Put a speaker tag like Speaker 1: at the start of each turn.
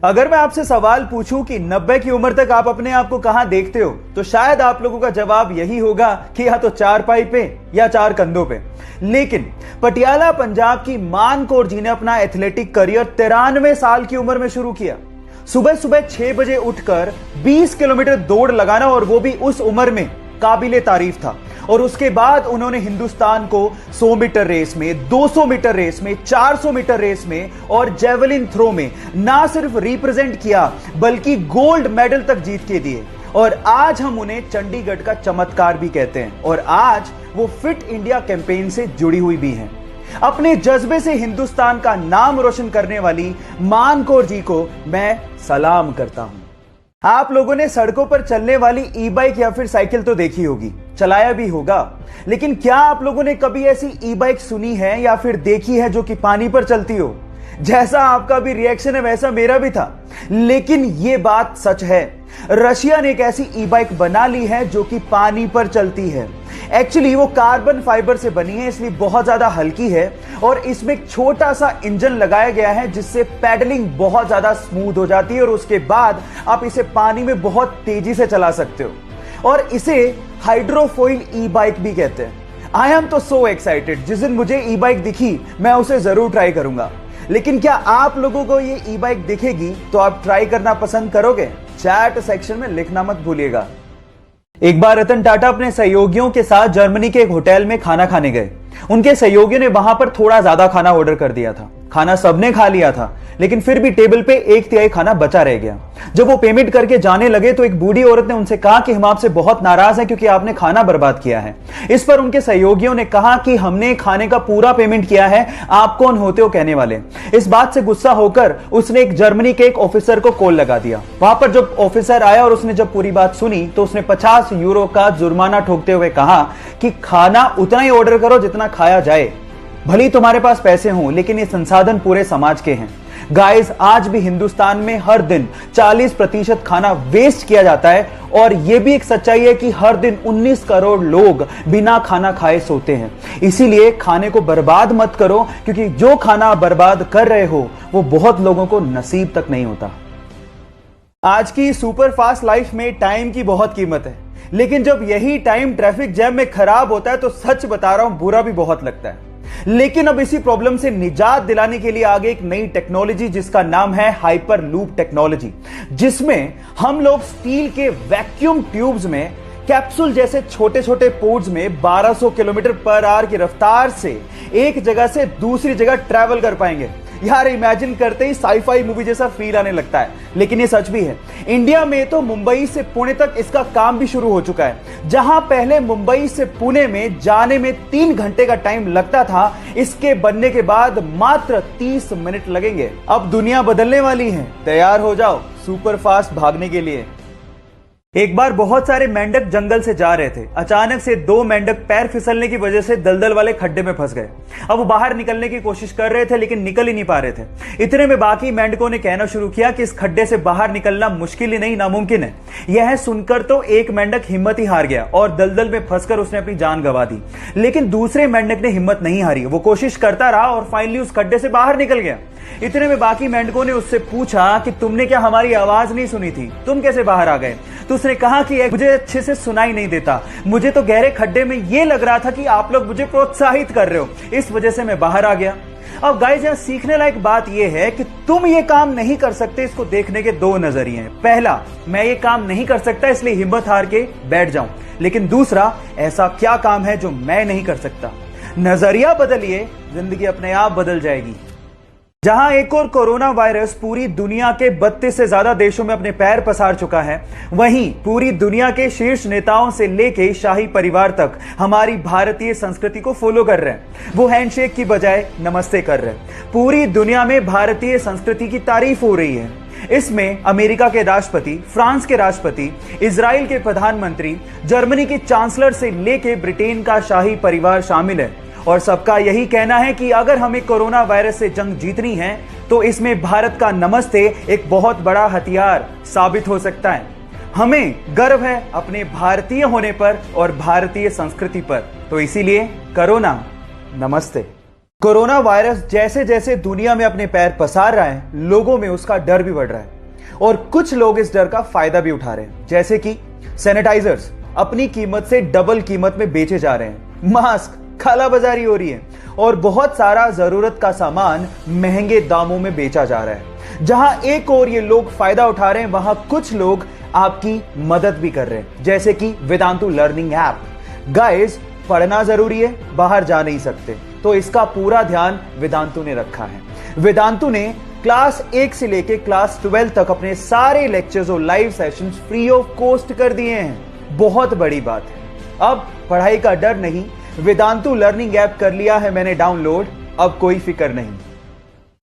Speaker 1: अगर मैं आपसे सवाल पूछूं कि 90 की उम्र तक आप अपने आप को कहां देखते हो, तो शायद आप लोगों का जवाब यही होगा कि या तो चारपाई पे या चार कंधों पे। लेकिन पटियाला पंजाब की मान कौर जी ने अपना एथलेटिक करियर 93 साल की उम्र में शुरू किया। सुबह सुबह 6 बजे उठकर 20 किलोमीटर दौड़ लगाना, और वो भी उस उम्र में, काबिले तारीफ था। और उसके बाद उन्होंने हिंदुस्तान को 100 मीटर रेस में, 200 मीटर रेस में, 400 मीटर रेस में और जेवलिन थ्रो में ना सिर्फ रिप्रेजेंट किया बल्कि गोल्ड मेडल तक जीत के दिए। और आज हम उन्हें चंडीगढ़ का चमत्कार भी कहते हैं, और आज वो फिट इंडिया कैंपेन से जुड़ी हुई भी हैं। अपने जज्बे से हिंदुस्तान का नाम रोशन करने वाली मान कौर जी को मैं सलाम करता हूं। आप लोगों ने सड़कों पर चलने वाली ई बाइक या फिर साइकिल तो देखी होगी, चलाया भी होगा, लेकिन क्या आप लोगों ने कभी ऐसी ई बाइक सुनी है या फिर देखी है जो कि पानी पर चलती हो? जैसा आपका भी रिएक्शन है वैसा मेरा भी था, लेकिन यह बात सच है। रशिया ने एक ऐसी ई बाइक बना ली है जो कि पानी पर चलती है। एक्चुअली वो कार्बन फाइबर से बनी है, इसलिए बहुत ज्यादा हल्की है और इसमें एक छोटा सा इंजन लगाया गया है जिससे पैडलिंग बहुत ज्यादा स्मूथ हो जाती है, और उसके बाद आप इसे पानी में बहुत तेजी से चला सकते हो। और इसे हाइड्रोफोइल ई बाइक भी कहते हैं। आई एम तो सो एक्साइटेड, जिस दिन मुझे ई बाइक दिखी मैं उसे जरूर ट्राई करूंगा। लेकिन क्या आप लोगों को ये ई बाइक दिखेगी तो आप ट्राई करना पसंद करोगे? चैट सेक्शन में लिखना मत भूलिएगा। एक बार रतन टाटा अपने सहयोगियों के साथ जर्मनी के एक होटल में खाना खाने गए। उनके सहयोगियों ने वहां पर थोड़ा ज्यादा खाना ऑर्डर कर दिया था। खाना सबने खा लिया था, लेकिन फिर भी टेबल पे 1/3 खाना बचा रह गया। जब वो पेमेंट करके जाने लगे तो एक बूढ़ी औरत ने उनसे कहा कि हम आपसे बहुत नाराज हैं क्योंकि आपने खाना बर्बाद किया है। इस पर उनके सहयोगियों ने कहा कि हमने खाने का पूरा पेमेंट किया है, आप कौन होते हो कहने वाले। इस बात से गुस्सा होकर उसने एक जर्मनी के एक ऑफिसर को कॉल लगा दिया। वहां पर जब ऑफिसर आया और उसने जब पूरी बात सुनी तो उसने 50 यूरो का जुर्माना ठोकते हुए कहा कि खाना उतना ही ऑर्डर करो जितना खाया जाए। भले तुम्हारे पास पैसे हों, लेकिन ये संसाधन पूरे समाज के हैं। गाइस, आज भी हिंदुस्तान में हर दिन 40% खाना वेस्ट किया जाता है, और यह भी एक सच्चाई है कि हर दिन 19 करोड़ लोग बिना खाना खाए सोते हैं। इसीलिए खाने को बर्बाद मत करो, क्योंकि जो खाना बर्बाद कर रहे हो वो बहुत लोगों को नसीब तक नहीं होता। आज की सुपर फास्ट लाइफ में टाइम की बहुत कीमत है, लेकिन जब यही टाइम ट्रैफिक जैम में खराब होता है तो सच बता रहा हूं, बुरा भी बहुत लगता है। लेकिन अब इसी प्रॉब्लम से निजात दिलाने के लिए आगे एक नई टेक्नोलॉजी जिसका नाम है हाइपर लूप टेक्नोलॉजी, जिसमें हम लोग स्टील के वैक्यूम ट्यूब्स में कैप्सूल जैसे छोटे छोटे पोर्ट्स में 1200 किलोमीटर पर आवर की रफ्तार से एक जगह से दूसरी जगह ट्रैवल कर पाएंगे। यार, इमेजिन करते ही साईफाई मूवी जैसा फील आने लगता है, लेकिन ये सच भी है। इंडिया में तो मुंबई से पुणे तक इसका काम भी शुरू हो चुका है। जहां पहले मुंबई से पुणे में जाने में 3 घंटे का टाइम लगता था, इसके बनने के बाद मात्र 30 मिनट लगेंगे। अब दुनिया बदलने वाली है, तैयार हो जाओ सुपर फास्ट भागने के लिए। एक बार बहुत सारे मेंढक जंगल से जा रहे थे। अचानक से 2 मेंढक पैर फिसलने की वजह से दलदल वाले खड्डे में फंस गए। अब वो बाहर निकलने की कोशिश कर रहे थे, लेकिन निकल ही नहीं पा रहे थे। इतने में बाकी मेंढकों ने कहना शुरू किया कि इस खड्डे से बाहर निकलना मुश्किल ही नहीं, नामुमकिन है। यह सुनकर तो एक मेंढक हिम्मत ही हार गया और दलदल में फंसकर उसने अपनी जान गंवा दी। लेकिन दूसरे मेंढक ने हिम्मत नहीं हारी, वो कोशिश करता रहा और फाइनली उस खड्डे से बाहर निकल गया। इतने में बाकी मेंढकों ने उससे पूछा कि तुमने क्या हमारी आवाज नहीं सुनी थी, तुम कैसे बाहर आ गए? तो उसने कहा कि मुझे अच्छे से सुनाई नहीं देता, मुझे तो गहरे खड्डे में यह लग रहा था कि आप लोग मुझे प्रोत्साहित कर रहे हो, इस वजह से मैं बाहर आ गया। अब गाइस, यहां सीखने लायक बात यह है कि तुम ये काम नहीं कर सकते, इसको देखने के 2 नजरिए हैं। पहला, मैं ये काम नहीं कर सकता इसलिए हिम्मत हार के बैठ जाऊं। लेकिन दूसरा, ऐसा क्या काम है जो मैं नहीं कर सकता? नजरिया बदलिए, जिंदगी अपने आप बदल जाएगी। जहां एक और कोरोना वायरस पूरी दुनिया के 32 से ज्यादा देशों में अपने पैर पसार चुका है, वहीं पूरी दुनिया के शीर्ष नेताओं से लेके शाही परिवार तक हमारी भारतीय संस्कृति को फॉलो कर रहे हैं। वो हैंडशेक की बजाय नमस्ते कर रहे हैं। पूरी दुनिया में भारतीय संस्कृति की तारीफ हो रही है। इसमें अमेरिका के राष्ट्रपति, फ्रांस के राष्ट्रपति, इजराइल के प्रधानमंत्री, जर्मनी की चांसलर से लेके ब्रिटेन का शाही परिवार शामिल है। और सबका यही कहना है कि अगर हमें कोरोना वायरस से जंग जीतनी है तो इसमें भारत का नमस्ते एक बहुत बड़ा हथियार साबित हो सकता है। हमें गर्व है अपने भारतीय होने पर और भारतीय संस्कृति पर, तो इसीलिए करो ना नमस्ते। कोरोना वायरस जैसे जैसे दुनिया में अपने पैर पसार रहा है, लोगों में उसका डर भी बढ़ रहा है और कुछ लोग इस डर का फायदा भी उठा रहे हैं। जैसे कि सैनिटाइजर्स अपनी कीमत से डबल कीमत में बेचे जा रहे हैं, मास्क कालाबाजारी हो रही है और बहुत सारा जरूरत का सामान महंगे दामों में बेचा जा रहा है। जहां एक और ये लोग फायदा उठा रहे हैं, वहां कुछ लोग आपकी मदद भी कर रहे हैं, जैसे कि वेदांतु लर्निंग ऐप। गाइस, पढ़ना जरूरी है, बाहर जा नहीं सकते, तो इसका पूरा ध्यान वेदांतु ने रखा है। वेदांतु ने क्लास 1 से लेकर क्लास 12 तक अपने सारे लेक्चर्स और live sessions free of cost कर दिए हैं। बहुत बड़ी बात है। अब पढ़ाई का डर नहीं, वेदांतु लर्निंग ऐप कर लिया है मैंने डाउनलोड, अब कोई फिक्र नहीं।